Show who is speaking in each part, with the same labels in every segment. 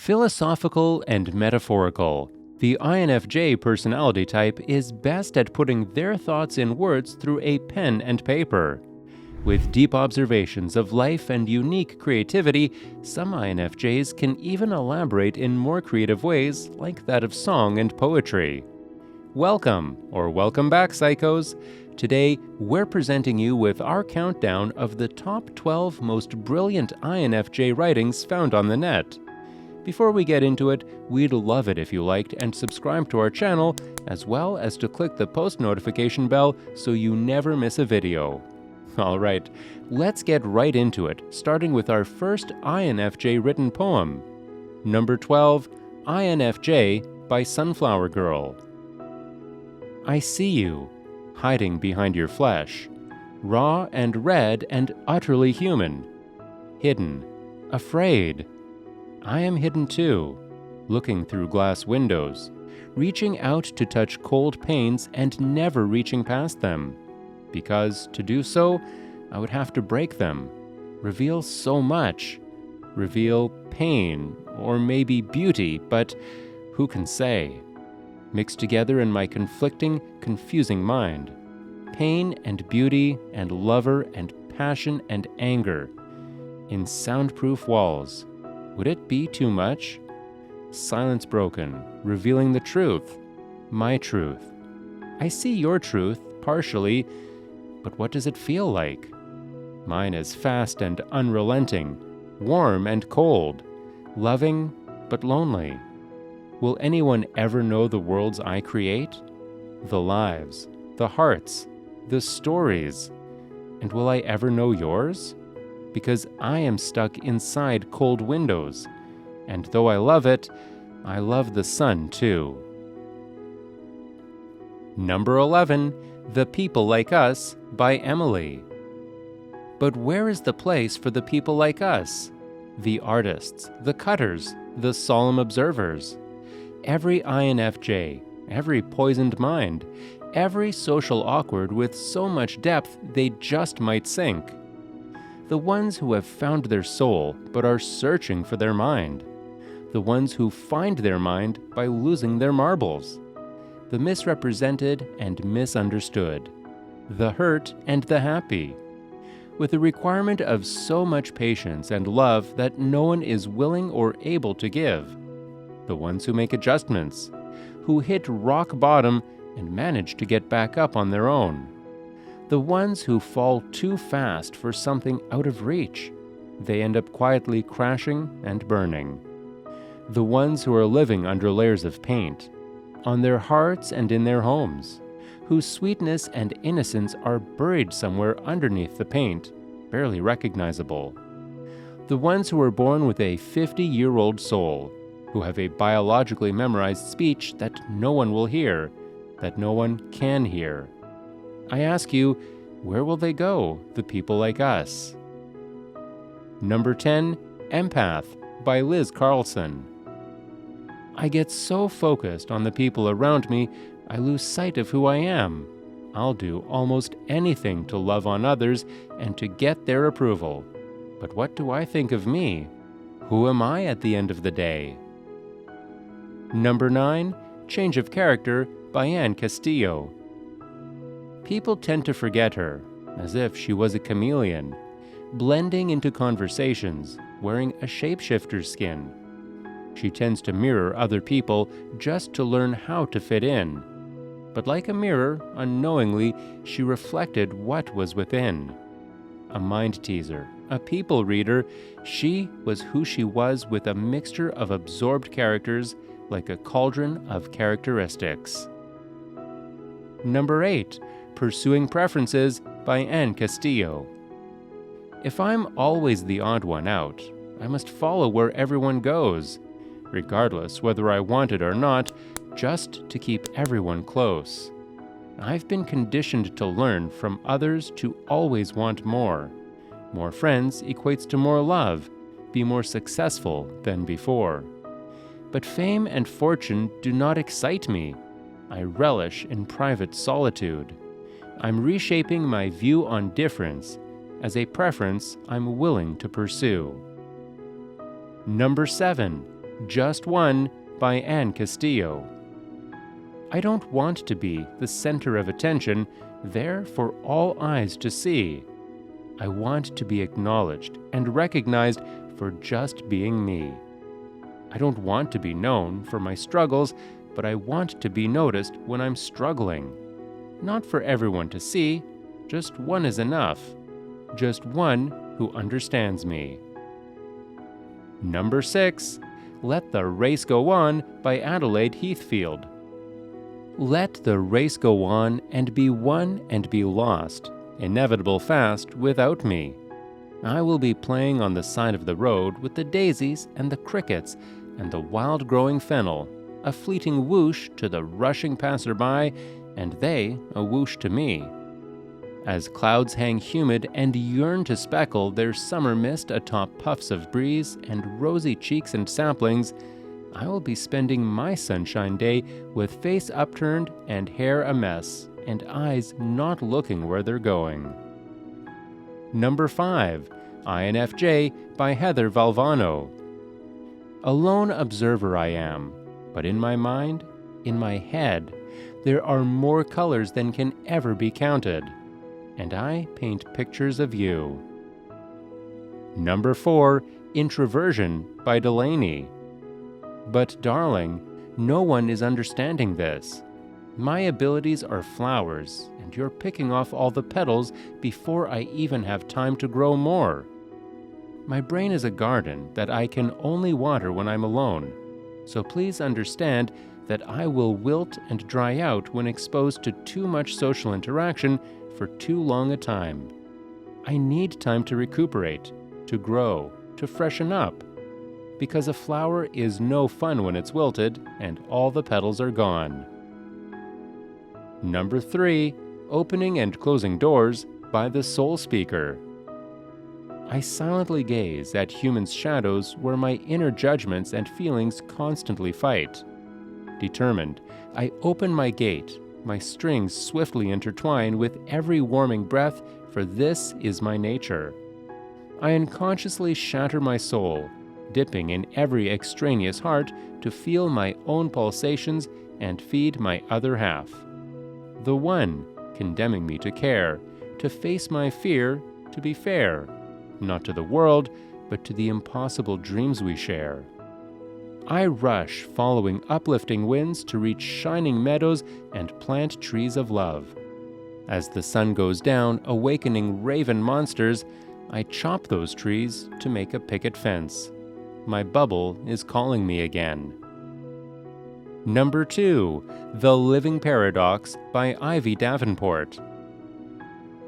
Speaker 1: Philosophical and metaphorical. The INFJ personality type is best at putting their thoughts in words through a pen and paper. With deep observations of life and unique creativity, some INFJs can even elaborate in more creative ways, like that of song and poetry. Welcome, or welcome back, psychos! Today, we're presenting you with our countdown of the top 12 most brilliant INFJ writings found on the net. Before we get into it, we'd love it if you liked and subscribed to our channel, as well as to click the post notification bell so you never miss a video. Alright, let's get right into it, starting with our first INFJ written poem. Number 12, INFJ by Sunflower Girl. I see you, hiding behind your flesh, raw and red and utterly human. Hidden, afraid. I am hidden too, looking through glass windows, reaching out to touch cold panes and never reaching past them. Because to do so, I would have to break them, reveal so much, reveal pain or maybe beauty, but who can say? Mixed together in my conflicting, confusing mind. Pain and beauty and lover and passion and anger. In soundproof walls. Would it be too much? Silence broken, revealing the truth. My truth. I see your truth, partially, but what does it feel like? Mine is fast and unrelenting, warm and cold, loving but lonely. Will anyone ever know the worlds I create? The lives, the hearts, the stories. And will I ever know yours? Because I am stuck inside cold windows, and though I love it, I love the sun too. Number 11, The People Like Us by Emily. But where is the place for the people like us? The artists, the cutters, the solemn observers. Every INFJ, every poisoned mind, every social awkward with so much depth they just might sink. The ones who have found their soul but are searching for their mind. The ones who find their mind by losing their marbles. The misrepresented and misunderstood. The hurt and the happy. With the requirement of so much patience and love that no one is willing or able to give. The ones who make adjustments. Who hit rock bottom and manage to get back up on their own. The ones who fall too fast for something out of reach. They end up quietly crashing and burning. The ones who are living under layers of paint, on their hearts and in their homes, whose sweetness and innocence are buried somewhere underneath the paint, barely recognizable. The ones who are born with a 50-year-old soul, who have a biologically memorized speech that no one will hear, that no one can hear. I ask you, where will they go, the people like us? Number 10, Empath by Liz Carlson. I get so focused on the people around me, I lose sight of who I am. I'll do almost anything to love on others and to get their approval. But what do I think of me? Who am I at the end of the day? Number 9, Change of Character by Castillo. People tend to forget her, as if she was a chameleon, blending into conversations, wearing a shapeshifter's skin. She tends to mirror other people just to learn how to fit in. But like a mirror, unknowingly, she reflected what was within. A mind teaser, a people reader, she was who she was with a mixture of absorbed characters like a cauldron of characteristics. Number 8, Pursuing Preferences by Castillo. If I'm always the odd one out, I must follow where everyone goes, regardless whether I want it or not, just to keep everyone close. I've been conditioned to learn from others to always want more. More friends equates to more love, be more successful than before. But fame and fortune do not excite me. I relish in private solitude. I'm reshaping my view on difference as a preference I'm willing to pursue. Number 7, Just One by Castillo. I don't want to be the center of attention, there for all eyes to see. I want to be acknowledged and recognized for just being me. I don't want to be known for my struggles, but I want to be noticed when I'm struggling. Not for everyone to see, just one is enough. Just one who understands me. Number 6. Let the Race Go On by Adelaide Heathfeild. Let the race go on and be won and be lost, inevitable fast without me. I will be playing on the side of the road with the daisies and the crickets and the wild-growing fennel, a fleeting whoosh to the rushing passerby, and they a whoosh to me. As clouds hang humid and yearn to speckle their summer mist atop puffs of breeze and rosy cheeks and saplings, I will be spending my sunshine day with face upturned and hair a mess, and eyes not looking where they're going. Number 5. INFJ by Heather Valvano. A lone observer I am, but in my mind, in my head, there are more colors than can ever be counted, and I paint pictures of you. Number 4. Introversion by Delaney. But darling, no one is understanding this. My abilities are flowers, and you're picking off all the petals before I even have time to grow more. My brain is a garden that I can only water when I'm alone, so please understand that I will wilt and dry out when exposed to too much social interaction for too long a time. I need time to recuperate, to grow, to freshen up, because a flower is no fun when it's wilted and all the petals are gone. Number 3. Opening and Closing Doors by the Soul Speaker. I silently gaze at humans' shadows where my inner judgments and feelings constantly fight. Determined, I open my gate, my strings swiftly intertwine with every warming breath, for this is my nature. I unconsciously shatter my soul, dipping in every extraneous heart to feel my own pulsations and feed my other half. The one, condemning me to care, to face my fear, to be fair, not to the world, but to the impossible dreams we share. I rush following uplifting winds to reach shining meadows and plant trees of love. As the sun goes down, awakening raven monsters, I chop those trees to make a picket fence. My bubble is calling me again. Number 2. The Living Paradox by Ivy Davenport.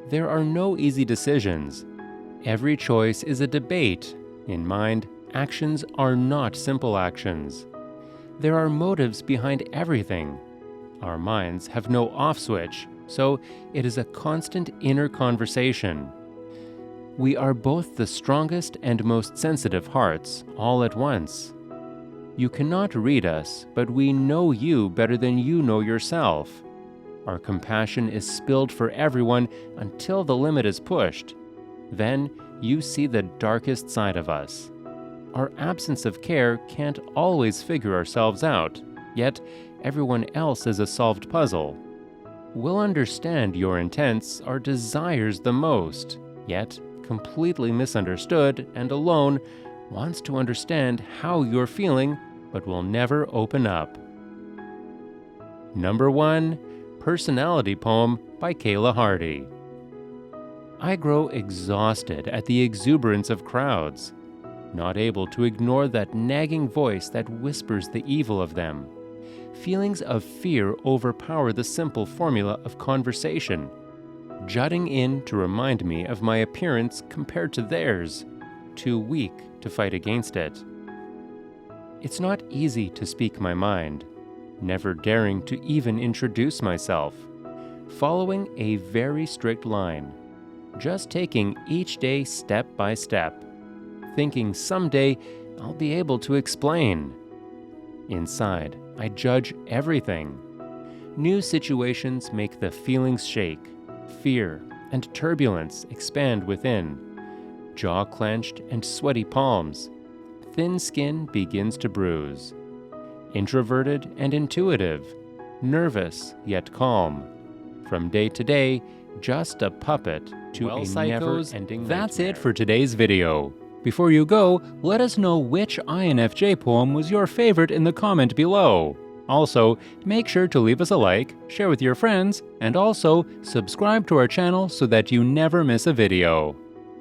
Speaker 1: There are no easy decisions. Every choice is a debate. In mind, actions are not simple actions. There are motives behind everything. Our minds have no off switch, so it is a constant inner conversation. We are both the strongest and most sensitive hearts all at once. You cannot read us, but we know you better than you know yourself. Our compassion is spilled for everyone until the limit is pushed. Then you see the darkest side of us. Our absence of care can't always figure ourselves out, yet everyone else is a solved puzzle. We'll understand your intents, our desires the most, yet completely misunderstood and alone, wants to understand how you're feeling, but will never open up. Number 1. Personality Poem by Kayla Hardy. I grow exhausted at the exuberance of crowds, not able to ignore that nagging voice that whispers the evil of them. Feelings of fear overpower the simple formula of conversation, jutting in to remind me of my appearance compared to theirs, too weak to fight against it. It's not easy to speak my mind, never daring to even introduce myself, following a very strict line, just taking each day step by step, thinking someday I'll be able to explain. Inside, I judge everything. New situations make the feelings shake, fear and turbulence expand within, jaw clenched and sweaty palms. thin skin begins to bruise. Introverted and intuitive, nervous yet calm. From day to day, just a puppet to a never-ending nightmare. That's it for today's video. Before you go, let us know which INFJ poem was your favorite in the comment below. Also, make sure to leave us a like, share with your friends, and also subscribe to our channel so that you never miss a video.